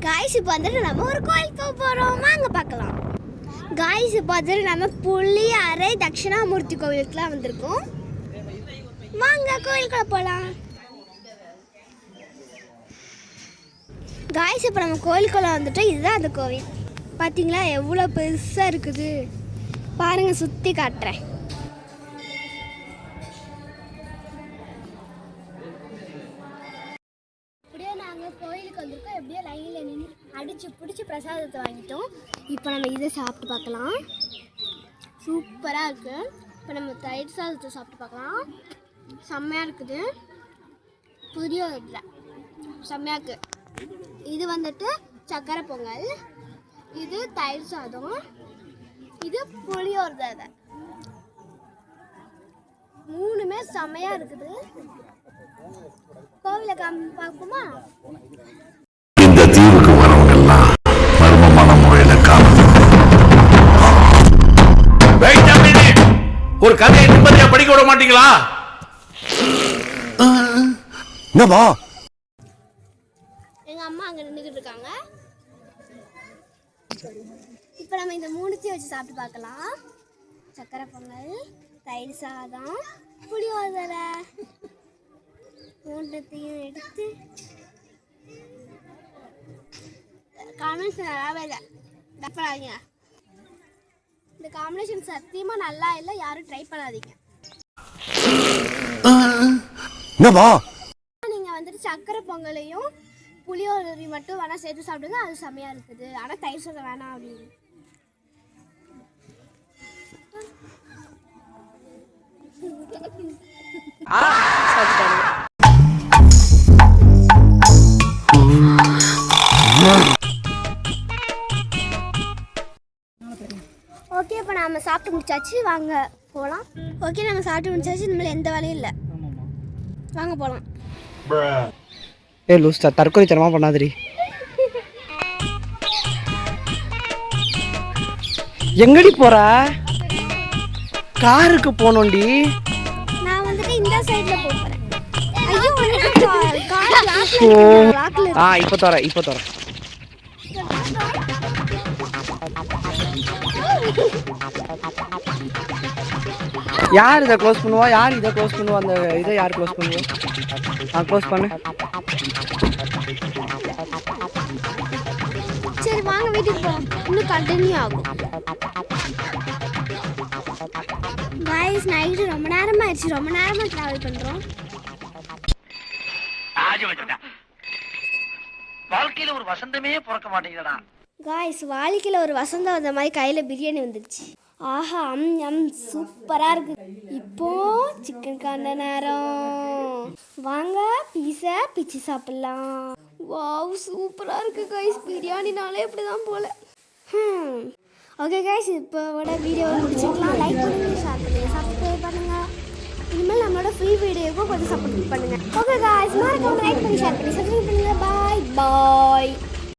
Guys இப்போ வந்துட்டு நம்ம ஒரு கோயில் போக போகிறோம், வாங்க பார்க்கலாம். காய்ஸ் இப்போ வந்துட்டு நம்ம புள்ளியாரை தட்சிணாமூர்த்தி கோவிலுக்குலாம் வந்திருக்கோம், வாங்க கோயிலுக்குள்ள போகலாம். காய்ஸ் இப்போ நம்ம கோயிலுக்குள்ள வந்துட்டு இதுதான் அந்த கோவில். பார்த்தீங்களா எவ்வளோ பெருசாக இருக்குது பாருங்கள், சுற்றி காட்டுறேன். கோயிலுக்கு வந்திருக்கோம், எப்படியோ லைனில் நின்று அடித்து பிடிச்சி பிரசாதத்தை வாங்கிட்டோம். இப்போ நம்ம இதை சாப்பிட்டு பார்க்கலாம், சூப்பராக இருக்குது. இப்போ நம்ம தயிர் சாதத்தை சாப்பிட்டு பார்க்கலாம், செம்மையாக இருக்குது. புளியோதரை செம்மையாக இருக்குது. இது வந்துட்டு சக்கரை பொங்கல், இது தயிர் சாதம், இது புளியோதரை. மூணுமே செம்மையாக இருக்குது. கோவிலை பார்ப்போமா? இந்த தீவுக்கு வரவங்க எல்லாம் மர்மமான முறையில ஒரு கதையை நிம்மதியா படிக்க விட மாட்டீங்களா? எங்க அம்மா அங்க நின்றுகிட்டு இருக்காங்க. இப்ப நம்ம இந்த மூணுத்தையும் வச்சு சாப்பிட்டு பார்க்கலாம். சக்கரை பொங்கல், தயிர் சாதம், புளியோதரை மூன்றத்தையும் எடுத்து காம்பினேஷன் நல்லாவே இல்லை, டப்பாங்க. இந்த காம்பினேஷன் சத்தியமாக நல்லா இல்லை, யாரும் ட்ரை பண்ணாதீங்க. நீங்கள் வந்துட்டு சக்கரை பொங்கலையும் புளியோதரை மட்டும் வேணால் சேர்த்து சாப்பிடுங்க, அது செம்மையாக இருக்குது. ஆனால் தயிர் சாதம் வேணாம் அப்படின்னு. ஓகே, இப்போ நம்ம சாப்பிட்டு முடிச்சாச்சு, வாங்க போகலாம். ஓகே, நம்ம சாப்பிட்டு முடிச்சாச்சு, இனிமேல் எந்த வேலையும் இல்லை, வாங்க போகலாம். லூஸ்டா தற்கொலைத்தனமாக பண்ணாதிரி. எங்கடி போற? காருக்கு போனோண்டி. நான் வந்துட்டு இந்த சைடில் போகிறேன். ஐயோ, இப்போ தரேன், இப்போ தரேன். யார் இதை க்ளோஸ் பண்ணுவா? யார் இதை க்ளோஸ் பண்ணுவா? அந்த இதை யார் க்ளோஸ் பண்ணுவா? க்ளோஸ் பண்ணு. சரி வாங்க வீட்டுக்கு போகலாம், இன்னும் கண்டினியூ ஆகும். गाइस நைட் ரொம்ப நேரம் ஆயிடுச்சு, ரொம்ப நேரமா டிராவல் பண்றோம். வாழ்க்கையில ஒரு வசந்தமே பிறக்க மாட்டேங்குதுடா. गाइस வாழ்க்கையில ஒரு வசந்தம் வந்த மாதிரி கையில பிரியாணி வந்துருச்சு. ஆஹா, சூப்பரா இருக்கு. இப்போ சிக்கன் காண்ட நேரம், வாங்க பீஸா பிச்சு சாப்பிடலாம். வாவ், சூப்பரா இருக்கு गाइस. பிரியாணினாலே இப்படிதான் போல. ஓகே गाइस, இப்போட வீடியோவை முடிச்சுக்கலாம். லைக் பண்ணுங்க, ஷேர் பண்ணுங்க, சப்ஸ்கிரைப் பண்ணுங்க. இனிமேல் நம்மளோட ஃப்ரீ வீடியோவுக்கும் கொஞ்சம் சப்போர்ட் பண்ணுங்க. ஓகே गाइस, மறக்காம லைக் பண்ணி ஷேர் பண்ணி சப்ஸ்கிரைப் பண்ணுங்க. பாய் பாய்.